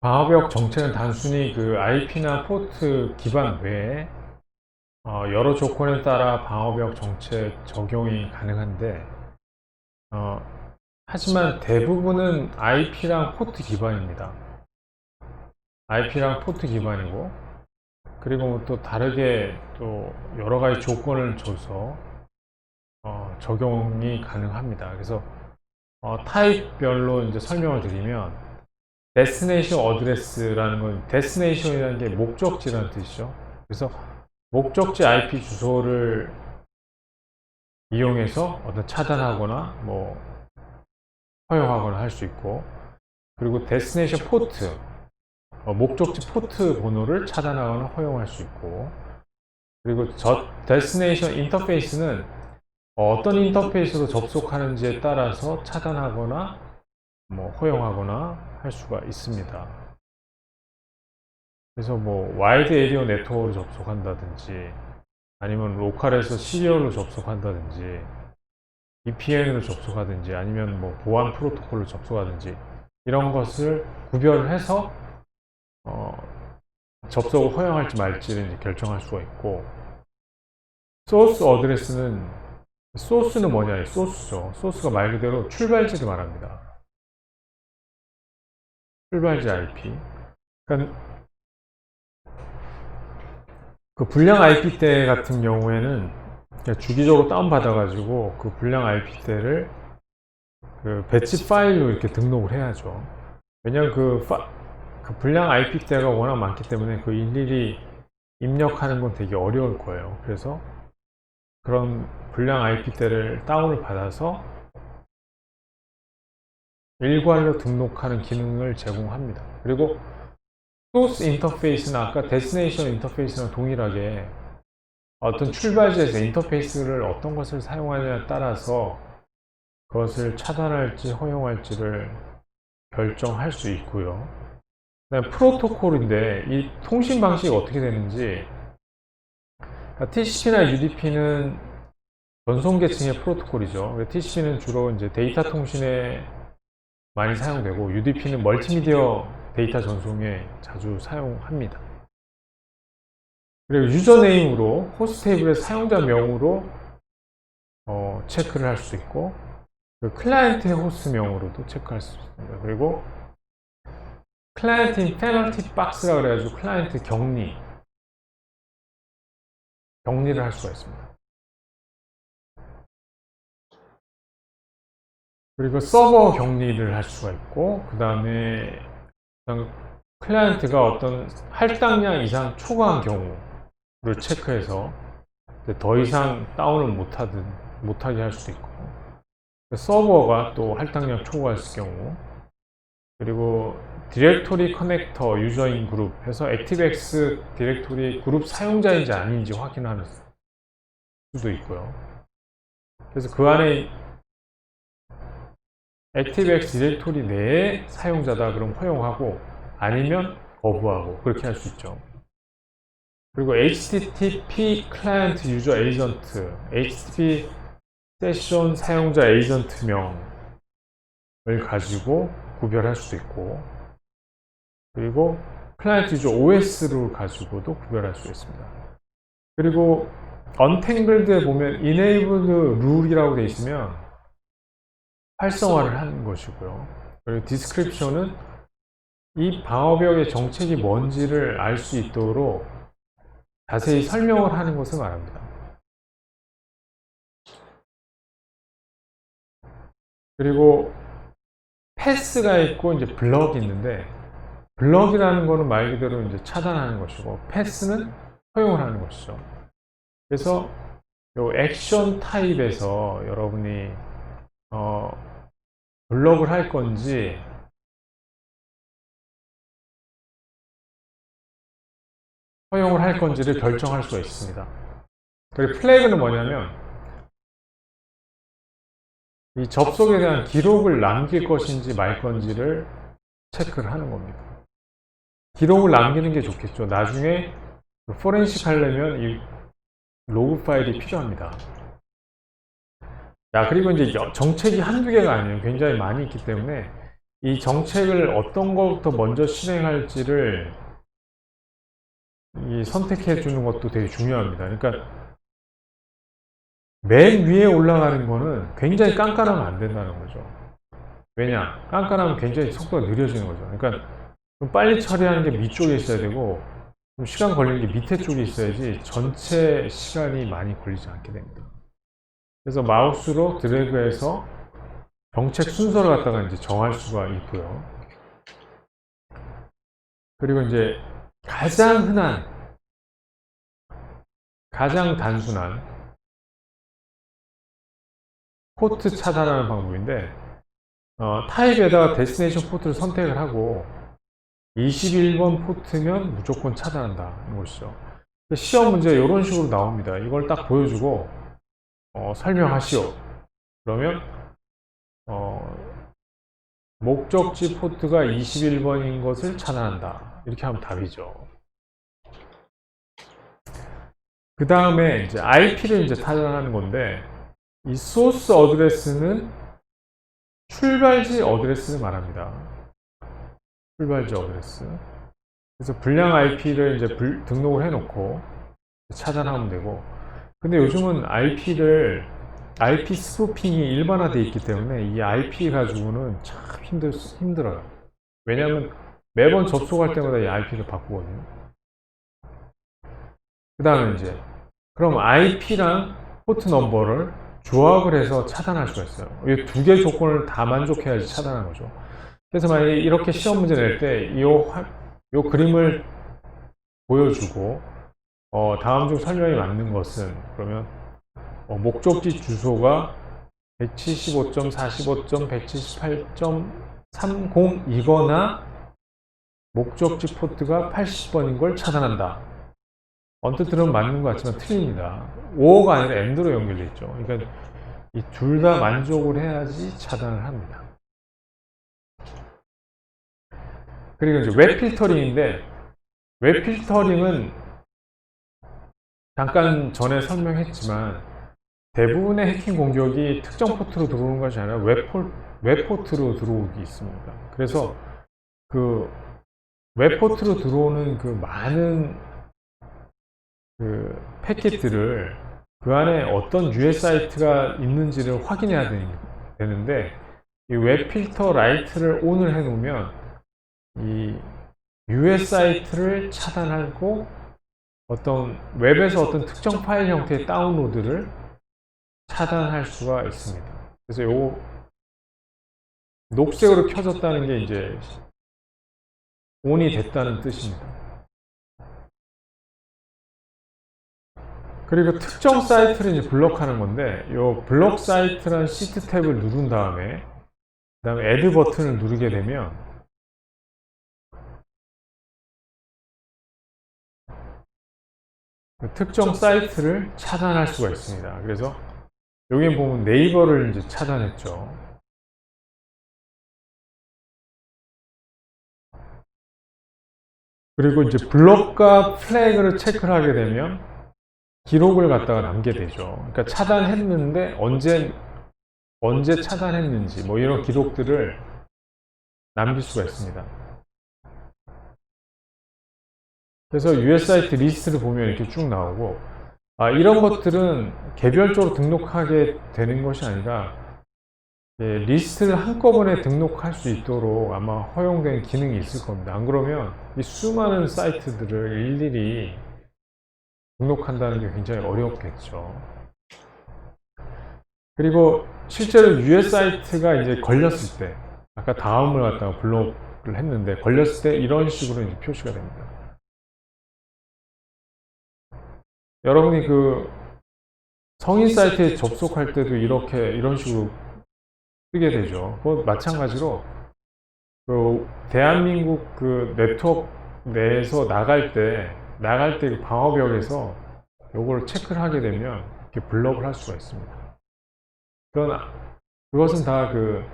방화벽 정체는 단순히 그 IP나 포트 기반 외에 여러 조건에 따라 방화벽 정체 적용이 가능한데 어, 하지만 대부분은 IP랑 포트 기반입니다. IP랑 포트 기반이고 그리고 또 다르게 또 여러 가지 조건을 줘서 적용이 가능합니다. 그래서 타입별로 이제 설명을 드리면 데스티네이션 어드레스라는 건 데스티네이션이라는 게 목적지라는 뜻이죠. 그래서 목적지 IP 주소를 이용해서 어떤 차단하거나 뭐 허용하거나 할 수 있고, 그리고 데스티네이션 포트 목적지 포트 번호를 차단하거나 허용할 수 있고, 그리고 저 데스티네이션 인터페이스는 어떤 인터페이스로 접속하는지에 따라서 차단하거나 뭐 허용하거나 할 수가 있습니다. 그래서 뭐 와이드 에리어 네트워크로 접속한다든지 아니면 로컬에서 시리얼로 접속한다든지 VPN으로 접속하든지 아니면 뭐 보안 프로토콜로 접속하든지 이런 것을 구별을 해서 접속을 허용할지 말지를 이제 결정할 수가 있고, 소스 어드레스는 소스는 뭐냐? 소스죠. 소스가 말 그대로 출발지를 말합니다. 출발지 IP. 그러니까 그 불량 IP대 같은 경우에는 주기적으로 다운받아가지고 그 불량 IP대를 그 배치 파일로 이렇게 등록을 해야죠. 왜냐하면 그 불량 IP대가 워낙 많기 때문에 그 일일이 입력하는 건 되게 어려울 거예요. 그래서 그런 불량 IP대를 다운을 받아서 일괄로 등록하는 기능을 제공합니다. 그리고 소스 인터페이스나 아까 데스티네이션 인터페이스랑 동일하게 어떤 출발지에서 인터페이스를 어떤 것을 사용하냐에 따라서 그것을 차단할지 허용할지를 결정할 수 있고요. 그다음에 프로토콜인데 이 통신 방식이 어떻게 되는지, TCP나 UDP는 전송 계층의 프로토콜이죠. TCP는 주로 이제 데이터 통신에 많이 사용되고 UDP는 멀티미디어 데이터 전송에 자주 사용합니다. 그리고 유저네임으로 호스트 테이블의 사용자명으로 체크를 할 수 있고, 클라이언트의 호스트명으로도 체크할 수 있습니다. 그리고 클라이언트 페널티 박스라고 그래가지고 클라이언트 격리를 할 수가 있습니다. 그리고 서버 격리를 할 수가 있고, 그 다음에 클라이언트가 어떤 할당량 이상 초과한 경우를 체크해서 더 이상 다운을 못하게 할 수도 있고, 서버가 또 할당량 초과했을 경우, 그리고 디렉토리 커넥터 유저인 그룹 해서 액티브엑스 디렉토리 그룹 사용자인지 아닌지 확인하는 수도 있고요. 그래서 그 안에 액티브엑스 디렉토리 내에 사용자다 그럼 허용하고, 아니면 거부하고, 그렇게 할 수 있죠. 그리고 HTTP 클라이언트 유저 에이전트, HTTP 세션 사용자 에이전트명을 가지고 구별할 수도 있고, 그리고 클라이언트 유저 OS를 가지고도 구별할 수 있습니다. 그리고 언탱글드에 보면 enable rule이라고 되어 있으면 활성화를 하는 것이고요. 그리고 description은 이 방어벽의 정책이 뭔지를 알 수 있도록 자세히 설명을 하는 것을 말합니다. 그리고 패스가 있고 이제 블럭이 있는데, 블럭이라는 거는 말 그대로 이제 차단하는 것이고, 패스는 허용을 하는 것이죠. 그래서 요 액션 타입에서 여러분이 블럭을 할 건지 허용을 할 건지를 결정할 수가 있습니다. 그리고 플래그는 뭐냐면 이 접속에 대한 기록을 남길 것인지 말 건지를 체크를 하는 겁니다. 기록을 남기는 게 좋겠죠. 나중에 포렌식 하려면 이 로그 파일이 필요합니다. 그리고 이제 정책이 한두 개가 아니에요. 굉장히 많이 있기 때문에 이 정책을 어떤 것부터 먼저 실행할지를 선택해 주는 것도 되게 중요합니다. 그러니까 맨 위에 올라가는 거는 굉장히 깐깐하면 안 된다는 거죠. 왜냐? 깐깐하면 굉장히 속도가 느려지는 거죠. 그러니까 좀 빨리 처리하는 게 밑쪽에 있어야 되고 좀 시간 걸리는 게 밑에 쪽에 있어야지 전체 시간이 많이 걸리지 않게 됩니다. 그래서 마우스로 드래그해서 정책 순서를 갖다가 이제 정할 수가 있고요. 그리고 이제 가장 흔한, 가장 단순한 포트 차단하는 방법인데 타입에다가 데스티네이션 포트를 선택을 하고 21번 포트면 무조건 차단한다는 것이죠. 시험 문제 이런 식으로 나옵니다. 이걸 딱 보여주고 설명하시오. 그러면 목적지 포트가 21번인 것을 차단한다. 이렇게 하면 답이죠. 그 다음에 이제 IP를 이제 차단하는 건데 이 소스 어드레스는 출발지 어드레스를 말합니다. 출발지 어드레스. 그래서 불량 IP를 이제 등록을 해놓고 차단하면 되고. 근데 요즘은 IP 스푸핑이 일반화되어 있기 때문에 이 IP 가지고는 참 힘들어요. 왜냐하면 매번 접속할 때마다 이 IP를 바꾸거든요. 그 다음에 이제 그럼 IP랑 포트 넘버를 조합을 해서 차단할 수가 있어요. 이 두 개의 조건을 다 만족해야지 차단하는 거죠. 그래서 만약에 이렇게 시험 문제 낼 때 이 그림을 보여주고 다음 중 설명이 맞는 것은 그러면 목적지 주소가 175.45.178.30이거나 목적지 포트가 80번인 걸 차단한다. 언뜻 들으면 맞는 것 같지만 틀립니다. 5가 아니라 AND로 연결되어 있죠. 그러니까 이 둘 다 만족을 해야지 차단을 합니다. 그리고 이제 웹 필터링인데 웹 필터링은 잠깐 전에 설명했지만 대부분의 해킹 공격이 특정 포트로 들어오는 것이 아니라 웹 포트로 들어오기 있습니다. 그래서 그 웹 포트로 들어오는 그 많은 그 패킷들을 그 안에 어떤 US 사이트가 있는지를 확인해야 되는데 이 웹 필터 라이트를 ON을 해놓으면 이 US 사이트를 차단하고 어떤 웹에서 어떤 특정 파일 형태의 다운로드를 차단할 수가 있습니다. 그래서 요 녹색으로 켜졌다는 게 이제 ON이 됐다는 뜻입니다. 그리고 특정 사이트를 이제 블록하는 건데 요 블록 사이트라는 시트 탭을 누른 다음에 그 다음에 애드 버튼을 누르게 되면 그 특정 사이트를 차단할 수가 있습니다. 그래서 여기 보면 네이버를 이제 차단했죠. 그리고 이제 블록과 플래그를 체크를 하게 되면 기록을 갖다가 남게 되죠. 그러니까 차단했는데 언제 차단했는지 뭐 이런 기록들을 남길 수가 있습니다. 그래서 US 사이트 리스트를 보면 이렇게 쭉 나오고 이런 것들은 개별적으로 등록하게 되는 것이 아니라 리스트를 한꺼번에 등록할 수 있도록 아마 허용된 기능이 있을 겁니다. 안 그러면 이 수많은 사이트들을 일일이 등록한다는 게 굉장히 어렵겠죠. 그리고 실제로 US 사이트가 이제 걸렸을 때 아까 다음을 갖다가 블록을 했는데 걸렸을 때 이런 식으로 이제 표시가 됩니다. 여러분이 그 성인 사이트에 접속할 때도 이런 식으로 뜨게 되죠. 마찬가지로 그 대한민국 그 네트워크 내에서 나갈 때 그 방어벽에서 요걸 체크를 하게 되면 이렇게 블럭을 할 수가 있습니다. 그것은 다 그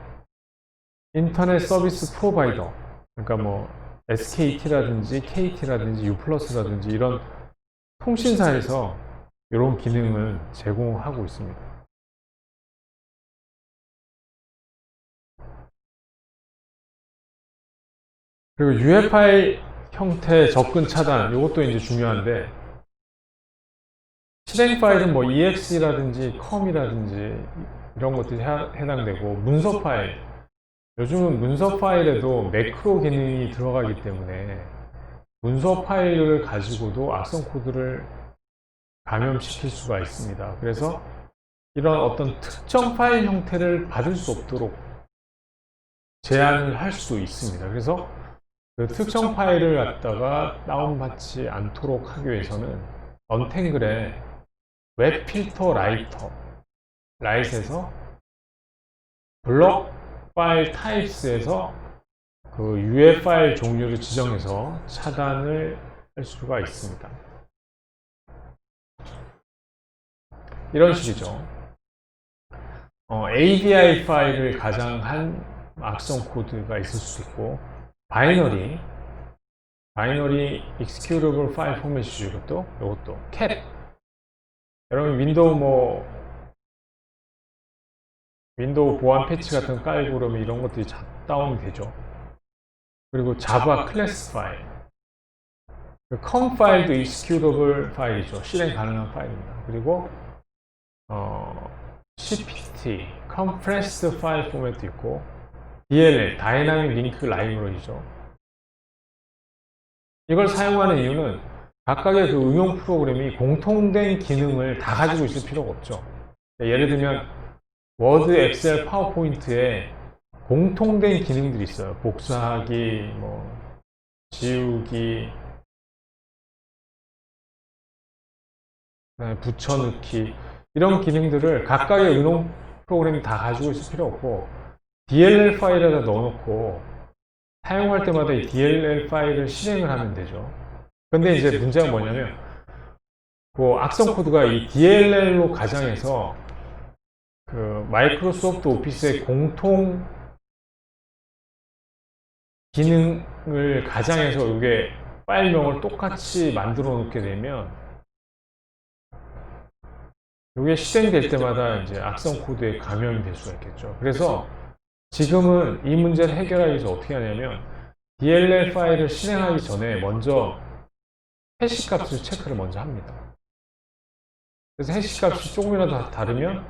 인터넷 서비스 프로바이더, 그러니까 뭐 SKT라든지 KT라든지 U+라든지 이런 통신사에서 이런 기능을 제공하고 있습니다. 그리고 UEFI 형태 접근 차단, 이것도 이제 중요한데, 실행 파일은 뭐 EXE라든지 COM이라든지 이런 것들이 해당되고, 문서 파일, 요즘은 문서 파일에도 매크로 기능이 들어가기 때문에 문서 파일을 가지고도 악성 코드를 감염시킬 수가 있습니다. 그래서 이런 어떤 특정 파일 형태를 받을 수 없도록 제한을 할 수 있습니다. 그래서 그 특정 파일을 갖다가 다운받지 않도록 하기 위해서는 언탱글의 웹 필터 라이트에서 블록 파일 타입스에서 그 UEFI 파일 종류를 지정해서 차단을 할 수가 있습니다. 이런 식이죠. ADI 파일을 가장한 악성 코드가 있을 수 있고, 바이너리 executable file 포맷이죠. 이것도 cat. 여러분 윈도우 보안 패치 같은 거 깔고 그러면 이런 것들이 다운이 되죠. 그리고 자바 클래스 파일, com 파일도 executable 파일이죠. 실행 가능한 파일입니다. 그리고 CPT, compressed file 포맷도 있고, DLL, Dynamic Link Library죠. 이걸 사용하는 이유는 각각의 그 응용 프로그램이 공통된 기능을 다 가지고 있을 필요가 없죠. 예를 들면 워드, 엑셀, 파워포인트에 공통된 기능들이 있어요. 복사하기, 지우기, 붙여넣기, 이런 기능들을 각각의 응용 프로그램이 다 가지고 있을 필요 없고, DLL 파일에다 넣어놓고 사용할 때마다 이 DLL 파일을 실행을 하면 되죠. 근데 이제 문제가 뭐냐면, 그 악성 코드가 이 DLL로 가장해서 그 마이크로소프트 오피스의 공통 기능을 가장해서 이게 파일명을 똑같이 만들어 놓게 되면 이게 실행될 때마다 이제 악성 코드에 감염이 될 수가 있겠죠. 그래서 지금은 이 문제를 해결하기 위해서 어떻게 하냐면, DLL 파일을 실행하기 전에 먼저 해시 값을 체크를 먼저 합니다. 그래서 해시 값이 조금이라도 다르면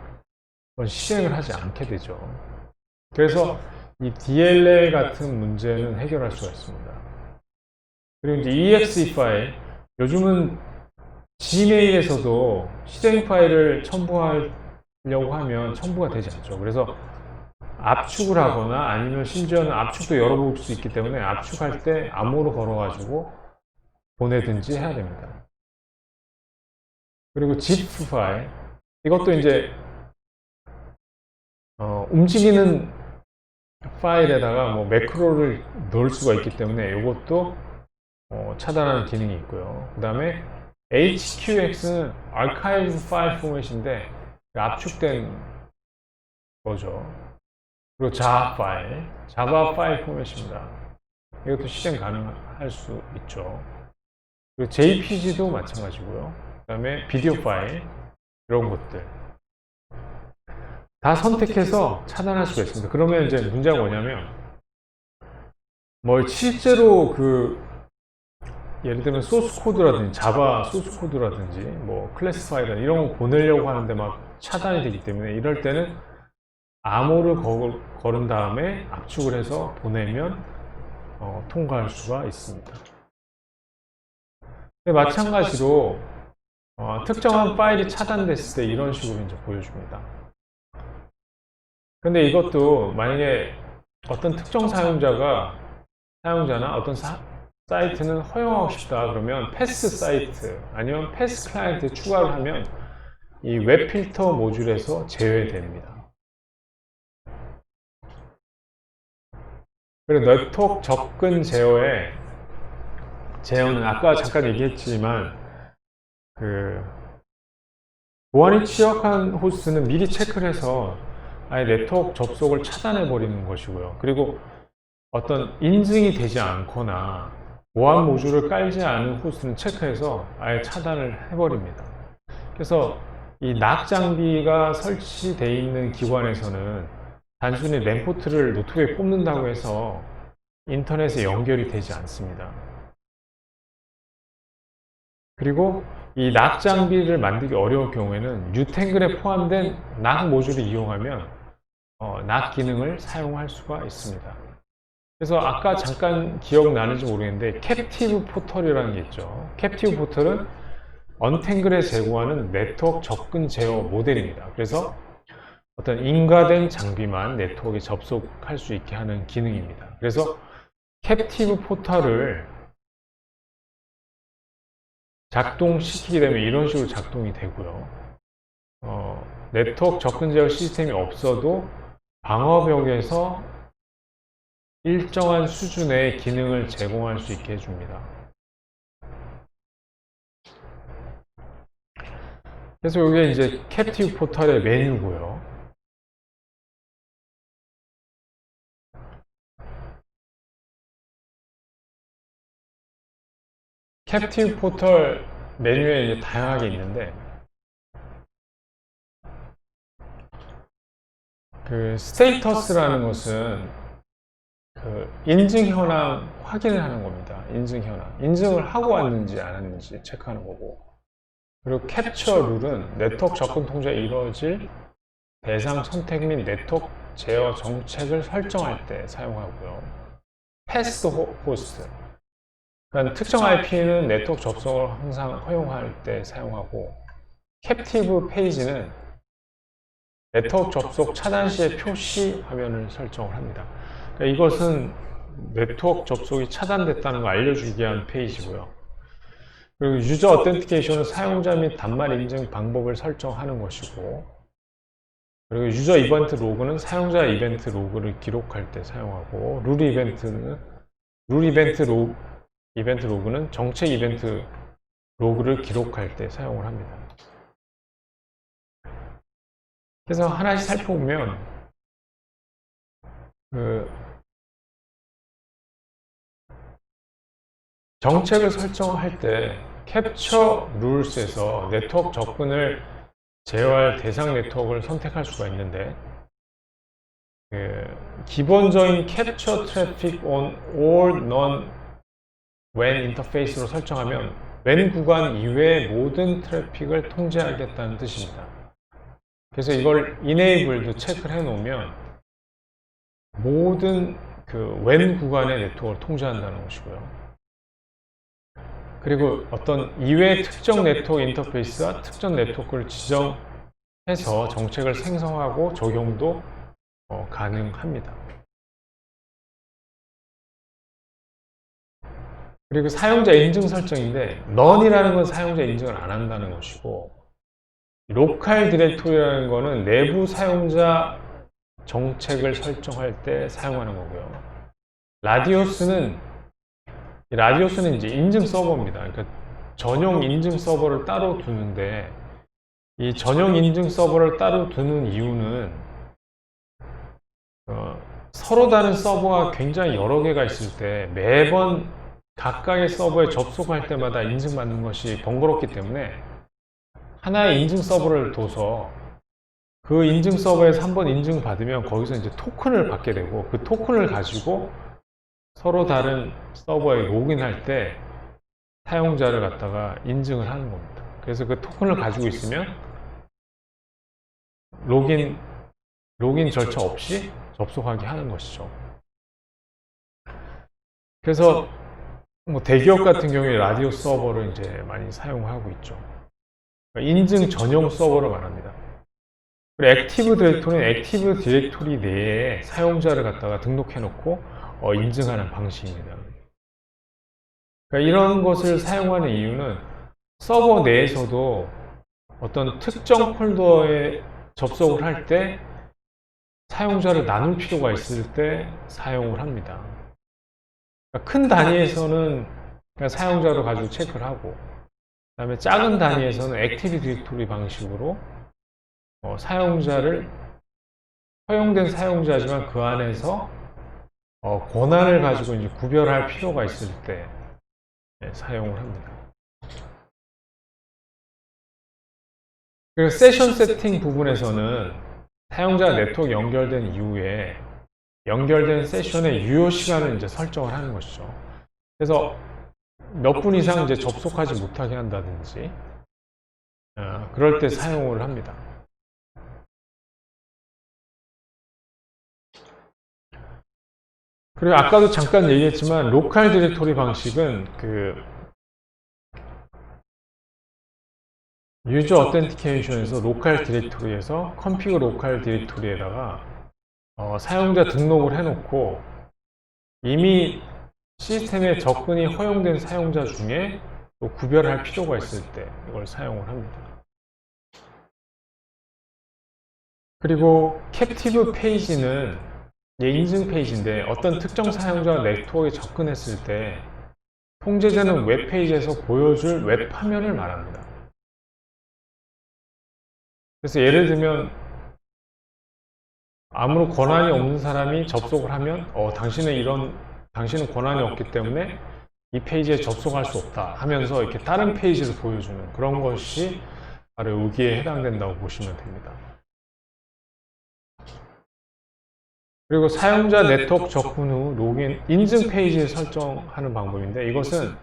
실행을 하지 않게 되죠. 그래서 이 DLL 같은 문제는 해결할 수가 있습니다. 그리고 이제 EXE 파일, 요즘은 지메일에서도 실행 파일을 첨부하려고 하면 첨부가 되지 않죠. 그래서 압축을 하거나 아니면 심지어는 압축도 열어볼 수 있기 때문에 압축할 때 암호로 걸어가지고 보내든지 해야 됩니다. 그리고 zip 파일, 이것도 이제 움직이는 파일에다가 매크로를 넣을 수가 있기 때문에 이것도 차단하는 기능이 있고요. 그 다음에 HQX는 archive 파일 포맷인데 압축된 거죠. 그리고 자바 파일 포맷입니다. 이것도 실행 가능할 수 있죠. 그리고 JPG도 마찬가지고요. 그 다음에 비디오 파일, 이런 것들 다 선택해서 차단할 수가 있습니다. 그러면 이제 문제가 뭐냐면, 실제로 예를 들면 소스 코드라든지 자바 소스 코드라든지 클래스 파일이라든지 이런 거 보내려고 하는데 막 차단이 되기 때문에, 이럴 때는 암호를 걸은 다음에 압축을 해서 보내면 통과할 수가 있습니다. 마찬가지로 특정한 파일이 차단됐을 때 이런 식으로 이제 보여줍니다. 근데 이것도 만약에 어떤 특정 사용자나 어떤 사이트는 허용하고 싶다 그러면 패스 사이트 아니면 패스 클라이언트 추가를 하면 이 웹 필터 모듈에서 제외됩니다. 그리고 네트워크 접근 제어는 아까 잠깐 얘기했지만 보안이 취약한 호스트는 미리 체크를 해서 아예 네트워크 접속을 차단해 버리는 것이고요. 그리고 어떤 인증이 되지 않거나 보안 모듈을 깔지 않은 호스트는 체크해서 아예 차단을 해버립니다. 그래서 이 NAC 장비가 설치되어 있는 기관에서는 단순히 램포트를 노트북에 꼽는다고 해서 인터넷에 연결이 되지 않습니다. 그리고 이 락 장비를 만들기 어려울 경우에는 뉴탱글에 포함된 락 모듈을 이용하면 락 기능을 사용할 수가 있습니다. 그래서 아까 잠깐 기억나는지 모르겠는데 캡티브 포털이라는 게 있죠. 캡티브 포털은 언탱글에 제공하는 네트워크 접근 제어 모델입니다. 그래서 어떤 인가된 장비만 네트워크에 접속할 수 있게 하는 기능입니다. 그래서 캡티브 포털을 작동시키게 되면 이런 식으로 작동이 되고요. 네트워크 접근 제어 시스템이 없어도 방어벽에서 일정한 수준의 기능을 제공할 수 있게 해줍니다. 그래서 이게 이제 캡티브 포털의 메뉴고요. 캡티브 포털 메뉴에 이제 다양하게 있는데 그 스테이터스라는 것은 그 인증 현황 확인을 하는 겁니다. 인증 현황. 인증을 하고 왔는지 안 했는지 체크하는 거고. 그리고 캡처 룰은 네트워크 접근 통제가 이루어질 대상 선택 및 네트워크 제어 정책을 설정할 때 사용하고요. 패스트 호스트. 그러니까 특정 IP는 네트워크 접속을 항상 허용할 때 사용하고, 캡티브 페이지는 네트워크 접속 차단 시에 표시 화면을 설정을 합니다. 그러니까 이것은 네트워크 접속이 차단됐다는 걸 알려주기 위한 페이지고요. 그리고 유저 어텐티케이션은 사용자 및 단말 인증 방법을 설정하는 것이고, 그리고 유저 이벤트 로그는 사용자 이벤트 로그를 기록할 때 사용하고, 이벤트 로그는 정책 이벤트 로그를 기록할 때 사용을 합니다. 그래서 하나씩 살펴보면 정책을 설정할 때 캡처 룰스에서 네트워크 접근을 제어할 대상 네트워크를 선택할 수가 있는데, 기본적인 캡처 트래픽 on all non when 인터페이스로 설정하면 when 구간 이외의 모든 트래픽을 통제하겠다는 뜻입니다. 그래서 이걸 enable도 체크를 해 놓으면 모든 when 구간의 네트워크를 통제한다는 것이고요. 그리고 어떤 이외의 특정 네트워크 인터페이스와 특정 네트워크를 지정해서 정책을 생성하고 적용도 가능합니다. 그리고 사용자 인증 설정인데, none이라는 건 사용자 인증을 안 한다는 것이고, 로컬 디렉토리라는 것은 내부 사용자 정책을 설정할 때 사용하는 거고요. 라디오스는 이제 인증 서버입니다. 그러니까 전용 인증 서버를 따로 두는데, 이 전용 인증 서버를 따로 두는 이유는 서로 다른 서버가 굉장히 여러 개가 있을 때 매번 각각의 서버에 접속할 때마다 인증받는 것이 번거롭기 때문에 하나의 인증 서버를 둬서 그 인증 서버에서 한번 인증받으면 거기서 이제 토큰을 받게 되고, 그 토큰을 가지고 서로 다른 서버에 로그인할 때 사용자를 갖다가 인증을 하는 겁니다. 그래서 그 토큰을 가지고 있으면 로긴 절차 없이 접속하게 하는 것이죠. 그래서 뭐 대기업 같은 경우에 라디오 서버를 이제 많이 사용하고 있죠. 인증 전용 서버를 말합니다. 그리고 액티브 디렉토리는 액티브 디렉토리 내에 사용자를 갖다가 등록해 놓고 인증하는 방식입니다. 그러니까 이런 것을 사용하는 이유는 서버 내에서도 어떤 특정 폴더에 접속을 할 때 사용자를 나눌 필요가 있을 때 사용을 합니다. 그러니까 큰 단위에서는 그냥 사용자로 가지고 체크를 하고, 그 다음에 작은 단위에서는 액티브 디렉토리 방식으로 사용자를, 허용된 사용자지만 그 안에서 권한을 가지고 이제 구별할 필요가 있을 때 사용을 합니다. 그리고 세션 세팅 부분에서는 사용자가 네트워크 연결된 이후에 연결된 세션의 유효 시간을 이제 설정을 하는 것이죠. 그래서 몇 분 이상 이제 접속하지 못하게 한다든지, 그럴 때 사용을 합니다. 그리고 아까도 잠깐 얘기했지만 로컬 디렉토리 방식은 그 유저 어텐티케이션에서 로컬 디렉토리에서 컴피그 로컬 디렉토리에다가 사용자 등록을 해놓고 이미 시스템에 접근이 허용된 사용자 중에 또 구별할 필요가 있을 때 이걸 사용을 합니다. 그리고 캡티브 페이지는 인증 페이지인데 어떤 특정 사용자가 네트워크에 접근했을 때 통제자는 웹페이지에서 보여줄 웹 화면을 말합니다. 그래서 예를 들면 아무런 권한이 없는 사람이 접속을 하면 당신은 권한이 없기 때문에 이 페이지에 접속할 수 없다 하면서 이렇게 다른 페이지를 보여주는 그런 것이 바로 여기에 해당된다고 보시면 됩니다. 그리고 사용자 네트워크 접근 후 로그인 인증 페이지를 설정하는 방법인데 이것은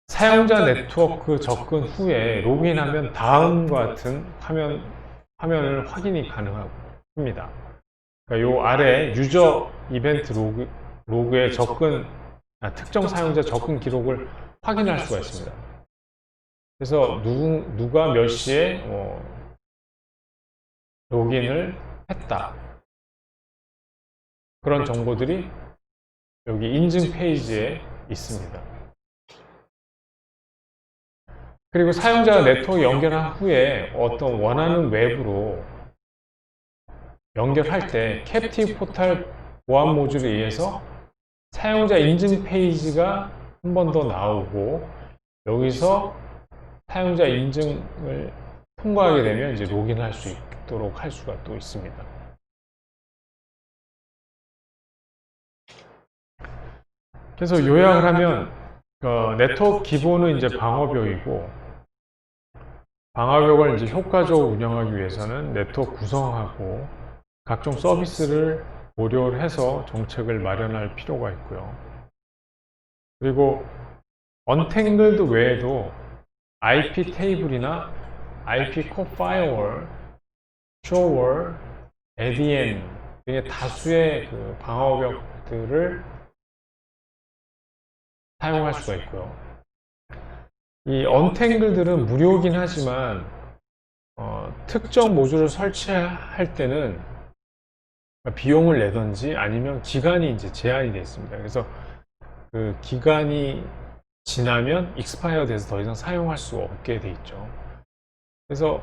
사용자 네트워크 접근 후에 로그인하면 다음과 같은 화면을 확인이 가능합니다. 그러니까 요 아래 유저 이벤트 로그에 특정 사용자 접근 기록을 확인할 수가 있습니다. 그래서 누가 몇 시에 로그인을 했다. 그런 정보들이 여기 인증 페이지에 있습니다. 그리고 사용자가 네트워크 연결한 후에 어떤 원하는 웹으로 연결할 때 캡티브 포털 보안 모듈에 의해서 사용자 인증 페이지가 한 번 더 나오고 여기서 사용자 인증을 통과하게 되면 이제 로그인할 수 있도록 할 수가 또 있습니다. 그래서 요약을 하면 네트워크 기본은 이제 방어벽이고 방어벽을 이제 효과적으로 운영하기 위해서는 네트워크 구성하고 각종 서비스를 고려를 해서 정책을 마련할 필요가 있고요. 그리고 언탱글드 외에도 IP 테이블이나 IP core firewall, shower, ADN 등의 다수의 그 방어벽들을 사용할 수가 있고요. 이 언탱글들은 무료이긴 하지만 특정 모듈을 설치할 때는 비용을 내든지 아니면 기간이 이제 제한이 되어 있습니다. 그래서 그 기간이 지나면 익스파이어 돼서 더 이상 사용할 수 없게 돼 있죠. 그래서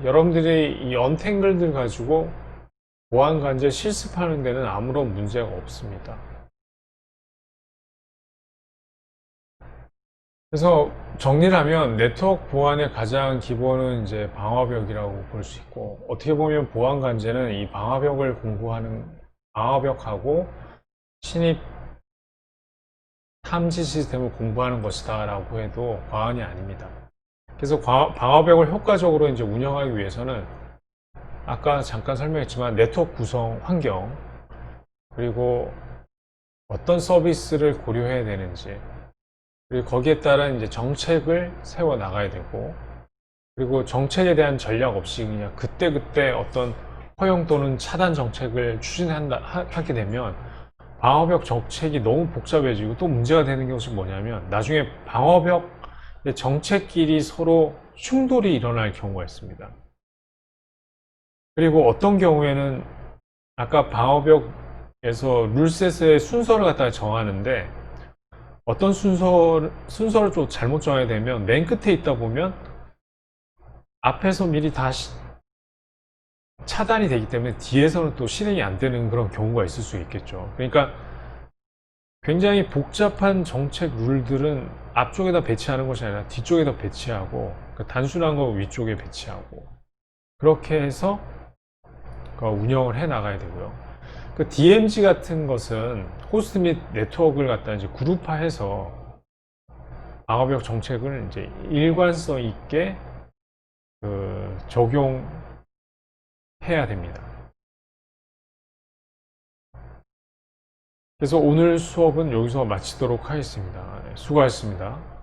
여러분들이 이 언탱글들 가지고 보안 관제 실습하는 데는 아무런 문제가 없습니다. 그래서 정리를 하면 네트워크 보안의 가장 기본은 이제 방어벽이라고 볼 수 있고 어떻게 보면 보안 관제는 이 방어벽을 공부하는 방어벽하고 침입 탐지 시스템을 공부하는 것이다 라고 해도 과언이 아닙니다. 그래서 방어벽을 효과적으로 이제 운영하기 위해서는 아까 잠깐 설명했지만 네트워크 구성 환경 그리고 어떤 서비스를 고려해야 되는지 그리고 거기에 따른 이제 정책을 세워 나가야 되고 그리고 정책에 대한 전략 없이 그냥 그때그때 어떤 허용 또는 차단 정책을 추진하게 되면 방어벽 정책이 너무 복잡해지고 또 문제가 되는 것이 뭐냐면 나중에 방어벽 정책끼리 서로 충돌이 일어날 경우가 있습니다. 그리고 어떤 경우에는 아까 방어벽에서 룰셋의 순서를 갖다가 정하는데 어떤 순서를 좀 잘못 정하게 되면 맨 끝에 있다 보면 앞에서 미리 다 차단이 되기 때문에 뒤에서는 또 실행이 안 되는 그런 경우가 있을 수 있겠죠. 그러니까 굉장히 복잡한 정책 룰들은 앞쪽에다 배치하는 것이 아니라 뒤쪽에다 배치하고 단순한 거 위쪽에 배치하고 그렇게 해서 운영을 해 나가야 되고요. 그 DMZ 같은 것은 호스트 및 네트워크를 갖다 이제 그룹화해서 방어벽 정책을 이제 일관성 있게 적용해야 됩니다. 그래서 오늘 수업은 여기서 마치도록 하겠습니다. 네, 수고하셨습니다.